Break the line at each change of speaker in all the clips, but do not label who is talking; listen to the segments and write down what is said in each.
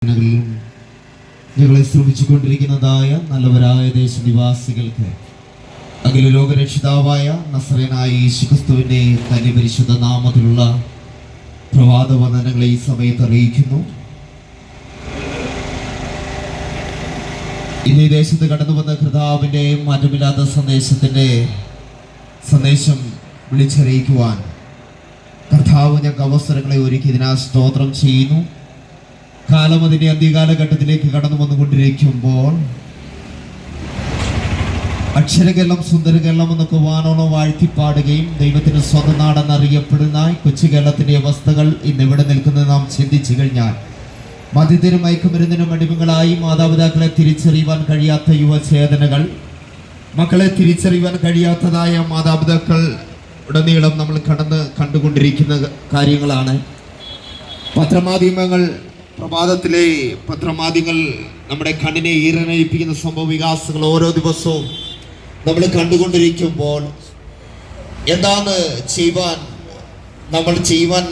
ഞങ്ങളെ ശ്രമിച്ചുകൊണ്ടിരിക്കുന്നതായ നല്ലവരായ ദേശനിവാസികൾക്ക് അഖില ലോകരക്ഷിതാവായ നസ്രയനായ യേശുക്രിസ്തുവിന്റെ തന്നെ പരിശുദ്ധ നാമത്തിലുള്ള പ്രഭാത വന്ദനങ്ങളെ ഈ സമയത്ത് അറിയിക്കുന്നു. ഇന്ന് ഈ ദേശത്ത് കടന്നു വന്ന കർത്താവിന്റെ മാറ്റമില്ലാത്ത സന്ദേശം വിളിച്ചറിയിക്കുവാൻ കർത്താവ് ഞങ്ങൾക്ക് അവസരങ്ങളെ ഒരുക്കിയതിനാൽ സ്തോത്രം ചെയ്യുന്നു. കാലം അതിന്റെ അന്ത്യകാലഘട്ടത്തിലേക്ക് കടന്നു വന്നുകൊണ്ടിരിക്കുമ്പോൾ അക്ഷരകേരളം സുന്ദരകേരളം എന്നൊക്കെ വാനോളം വാഴ്ത്തിപ്പാടുകയും ദൈവത്തിന് സ്വന്തം നാടെന്നറിയപ്പെടുന്ന കൊച്ചു കേരളത്തിന്റെ അവസ്ഥകൾ ഇന്ന് ഇവിടെ നിൽക്കുന്നത് നാം ചിന്തിച്ചു കഴിഞ്ഞാൽ മദ്യത്തിനും മയക്കുമരുന്നിനും അടിമകളായി മാതാപിതാക്കളെ തിരിച്ചറിയുവാൻ കഴിയാത്ത യുവചേതനകൾ, മക്കളെ തിരിച്ചറിയുവാൻ കഴിയാത്തതായ മാതാപിതാക്കൾ ഉടനീളം നമ്മൾ കണ്ടുകൊണ്ടിരിക്കുന്ന കാര്യങ്ങളാണ്. പ്രഭാതത്തിലെ പത്രമാധ്യമങ്ങൾ നമ്മുടെ കണ്ണിനെ ഈറനയിപ്പിക്കുന്ന സംഭവ വികാസങ്ങൾ ഓരോ ദിവസവും നമ്മൾ കണ്ടുകൊണ്ടിരിക്കുമ്പോൾ എന്താണ് നമ്മൾ ചെയ്യുവാൻ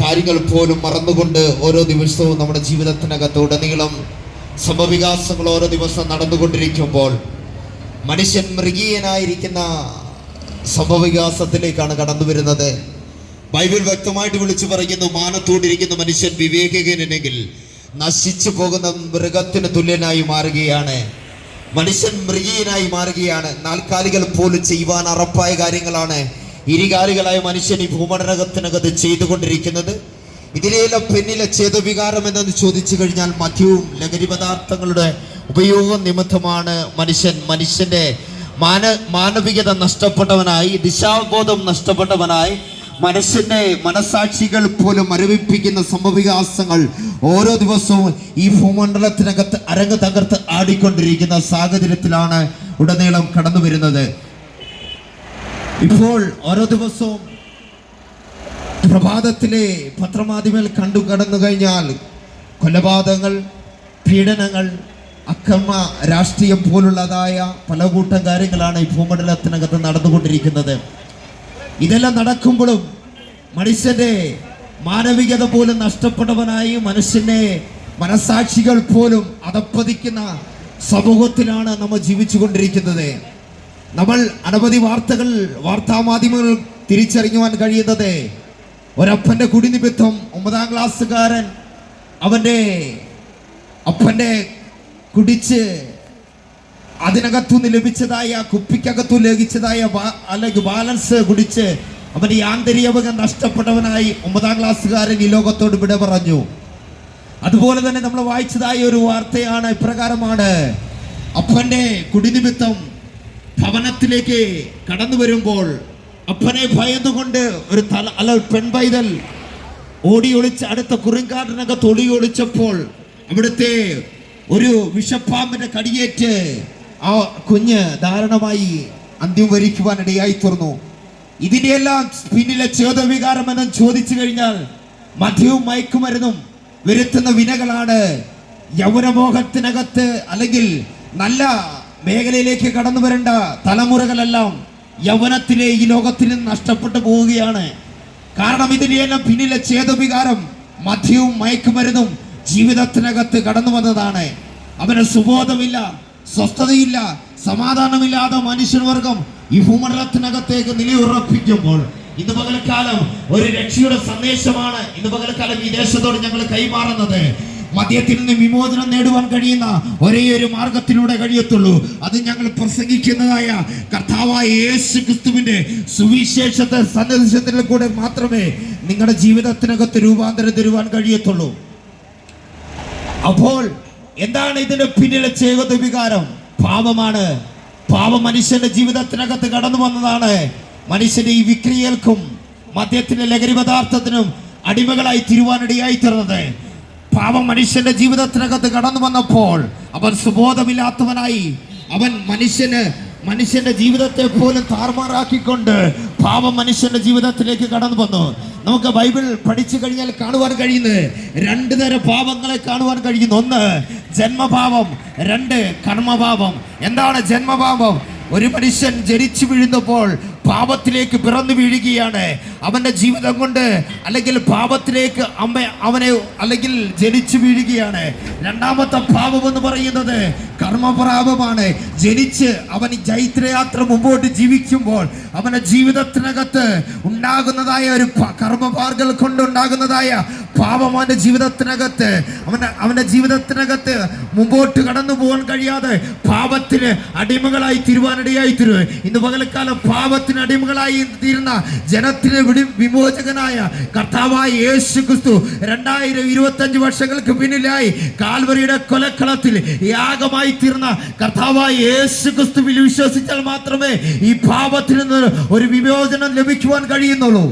കാര്യങ്ങൾ പോലും മറന്നുകൊണ്ട് ഓരോ ദിവസവും നമ്മുടെ ജീവിതത്തിനകത്ത് ഉടനീളം സംഭവവികാസങ്ങൾ ഓരോ ദിവസം നടന്നുകൊണ്ടിരിക്കുമ്പോൾ മനുഷ്യൻ മൃഗീയനായിരിക്കുന്ന സംഭവവികാസത്തിലേക്കാണ് കടന്നു വരുന്നത്. ബൈബിൾ വ്യക്തമായിട്ട് വിളിച്ചു പറയുന്നു, മാനത്തോടിരിക്കുന്ന മനുഷ്യൻ വിവേകഹീനനെങ്കിൽ നശിച്ചു പോകുന്ന മൃഗത്തിന് തുല്യനായി മാറുകയാണ്. മനുഷ്യൻ മൃഗീയനായി മാറുകയാണ്. നാൽക്കാലികൾ പോലും ചെയ്യുവാൻ അറപ്പായ കാര്യങ്ങളാണ് ഇരുകാലികളായ മനുഷ്യൻ ഈ ഭൂമണ്ഡലത്തിനകത്ത് ചെയ്തുകൊണ്ടിരിക്കുന്നത്. ഇതിലെല്ലാം പിന്നിലെ ചേതവികാരം എന്തെന്ന് ചോദിച്ചു കഴിഞ്ഞാൽ മദ്യവും ലഹരി പദാർത്ഥങ്ങളുടെ ഉപയോഗം നിമിത്തമാണ് മനുഷ്യന്റെ മാനവികത നഷ്ടപ്പെട്ടവനായി, ദിശാബോധം നഷ്ടപ്പെട്ടവനായി, മനുഷ്യന്റെ മനസാക്ഷികൾ പോലും മരവിപ്പിക്കുന്ന സംഭവവികാസങ്ങൾ ഓരോ ദിവസവും ഈ ഭൂമണ്ഡലത്തിനകത്ത് അരങ്ങ് തകർത്ത് ആടിക്കൊണ്ടിരിക്കുന്ന സാഹചര്യത്തിലാണ് ഉടനീളം കടന്നു വരുന്നത്. ഇപ്പോൾ ഓരോ ദിവസവും പ്രഭാതത്തിലെ പത്രമാധ്യമങ്ങൾ കടന്നു കഴിഞ്ഞാൽ കൊലപാതകങ്ങൾ, പീഡനങ്ങൾ, അക്രമ രാഷ്ട്രീയം പോലുള്ളതായ പല കൂട്ടം കാര്യങ്ങളാണ് ഈ ഭൂമണ്ഡലത്തിനകത്ത് നടന്നുകൊണ്ടിരിക്കുന്നത്. ഇതെല്ലാം നടക്കുമ്പോഴും മനുഷ്യന്റെ മാനവികത പോലും നഷ്ടപ്പെട്ടവനായി, മനുഷ്യന്റെ മനസാക്ഷികൾ പോലും അധപ്പതിക്കുന്ന സമൂഹത്തിലാണ് നമ്മൾ ജീവിച്ചു കൊണ്ടിരിക്കുന്നത്. നമ്മൾ അനവധി വാർത്താമാധ്യമങ്ങൾ തിരിച്ചറിയുവാൻ കഴിയുന്നത് ഒരപ്പന്റെ കുടിനിമിത്തം 9ാം ക്ലാസ്സുകാരൻ അവന്റെ അപ്പന്റെ കുടിച്ച് അതിനകത്തുനിന്ന് ലഭിച്ചതായ കുപ്പിക്കകത്തു ലഭിച്ചതായ അല്ലെങ്കിൽ ബാലൻസ് കുടിച്ച് അവന്റെ ആന്തരികവകം നഷ്ടപ്പെട്ടവനായി 9ാം ക്ലാസ്സുകാരൻ ഈ ലോകത്തോട് വിട പറഞ്ഞു. അതുപോലെ തന്നെ നമ്മൾ വായിച്ചതായ ഒരു വാർത്തയാണ്, ഇപ്രകാരമാണ്: അപ്പന്റെ കുടിനിമിത്തം ഭവനത്തിലേക്ക് കടന്നു വരുമ്പോൾ അപ്പനെ ഭയന്നുകൊണ്ട് ഒരു പെൺപൈതൽ ഒളിച്ച് അടുത്ത കുറിങ്കാട്ടിനകത്ത് ഒളിച്ചപ്പോൾ അവിടുത്തെ ഒരു വിഷപ്പാമ്പിന്റെ കടിയേറ്റ് ആ കുഞ്ഞ് ധാരണമായി അന്ത്യം വരിക്കുവാൻ ഇടയായി തീർന്നു. ഇതിനെല്ലാം പിന്നിലെ ചേതവികാരം എന്ന് ചോദിച്ചു കഴിഞ്ഞാൽ മദ്യവും മയക്കുമരുന്നും വരുത്തുന്ന വിനകളാണ്. യൗവനമോഹത്തിനകത്ത് അല്ലെങ്കിൽ നല്ല മേഖലയിലേക്ക് കടന്നു വരേണ്ട തലമുറകളെല്ലാം യൗവനത്തിലെ ഈ ലോകത്തിൽ നിന്ന് നഷ്ടപ്പെട്ടു പോവുകയാണ്. കാരണം ഇതിനെല്ലാം പിന്നിലെ ചേതവികാരം മദ്യവും മയക്കുമരുന്നും ജീവിതത്തിനകത്ത് കടന്നു വന്നതാണ്. അവന് സുബോധമില്ല, സ്വസ്ഥതയില്ല, സമാധാനമില്ലാതെ മനുഷ്യവർഗം ഈ ഭൂമണ്ഡലത്തിനകത്തേക്ക് നിലയുറപ്പിക്കുമ്പോൾ ഇന്ന് പകൽക്കാലം ഒരു രക്ഷയുടെ സന്ദേശമാണ് ഇന്ന് പകൽക്കാലം ഈ ദേശത്തോട് ഞങ്ങൾ കൈമാറുന്നത്. മദ്യത്തിൽ നിന്ന് വിമോചനം നേടുവാൻ കഴിയുന്ന ഒരേ ഒരു മാർഗത്തിലൂടെ കഴിയത്തുള്ളൂ. അത് ഞങ്ങൾ പ്രസംഗിക്കുന്നതായ കർത്താവായ യേശു ക്രിസ്തുവിന്റെ സുവിശേഷത്തെ സന്ദേശത്തിൽ കൂടെ മാത്രമേ നിങ്ങളുടെ ജീവിതത്തിനകത്ത് രൂപാന്തരം തരുവാൻ കഴിയത്തുള്ളൂ. അപ്പോൾ എന്താണ് ഇതിന്റെ പിന്നിലെ ചേതോ വികാരം? പാപമാണ്. പാപം മനുഷ്യന്റെ ജീവിതത്തിനകത്ത് കടന്നു വന്നതാണ്. മനുഷ്യന്റെ ഈ വിക്രിയൽക്കും മദ്യത്തിന്റെ ലഹരി പദാർത്ഥത്തിനും അടിമകളായി തീരുവാനിടയായി തീർന്നത്. പാപം മനുഷ്യന്റെ ജീവിതത്തിനകത്ത് കടന്നു വന്നപ്പോൾ അവൻ സുബോധമില്ലാത്തവനായി, അവൻ മനുഷ്യന്റെ ജീവിതത്തെ പോലും താറുമാറാക്കിക്കൊണ്ട് പാപം മനുഷ്യന്റെ ജീവിതത്തിലേക്ക് കടന്നു വന്നു. നമുക്ക് ബൈബിൾ പഠിച്ചു കഴിഞ്ഞാൽ കാണുവാൻ കഴിയുന്നത് 2 തരം പാപങ്ങളെ കാണുവാൻ കഴിയുന്നു. 1 ജന്മപാപം, 2 കർമ്മപാപം. എന്താണ് ജന്മപാപം? ഒരു മനുഷ്യൻ ജനിച്ചു വീഴുന്നപ്പോൾ പാപത്തിലേക്ക് പിറന്നു വീഴുകയാണ്. അവന്റെ ജീവിതം കൊണ്ട് അല്ലെങ്കിൽ പാപത്തിലേക്ക് അവനെ അല്ലെങ്കിൽ ജനിച്ചു വീഴുകയാണ്. രണ്ടാമത്തെ പാപം എന്ന് പറയുന്നത് കർമ്മപാപമാണ്. ജനിച്ച് അവൻ ജൈത്രയാത്ര മുമ്പോട്ട് ജീവിക്കുമ്പോൾ അവന്റെ ജീവിതത്തിനകത്ത് ഉണ്ടാകുന്നതായ ഒരു കർമ്മപാർകൾ കൊണ്ടുണ്ടാകുന്നതായ പാപം അവന്റെ ജീവിതത്തിനകത്ത് അവന്റെ ജീവിതത്തിനകത്ത് മുമ്പോട്ട് കടന്നു പോകാൻ കഴിയാതെ പാപത്തിന് അടിമകളായി തീരുവാനിടയായി തീരും. ഇന്ന് പകൽക്കാലം പാപത്തിന് അടിമകളായി തീരുന്ന ജനത്തിന് വിമോചകനായ കർത്താവായ യേശു ക്രിസ്തു 2025 വർഷങ്ങൾക്ക് പിന്നിലായി കാൽവരിയുടെ കൊലക്കളത്തിൽ യാഗമായി തീർന്ന കർത്താവായ യേശു ക്രിസ്തുവിൽ വിശ്വസിച്ചാൽ മാത്രമേ ഈ പാപത്തിൽ നിന്ന് ഒരു വിമോചനം ലഭിക്കുവാൻ കഴിയുന്നുള്ളൂ.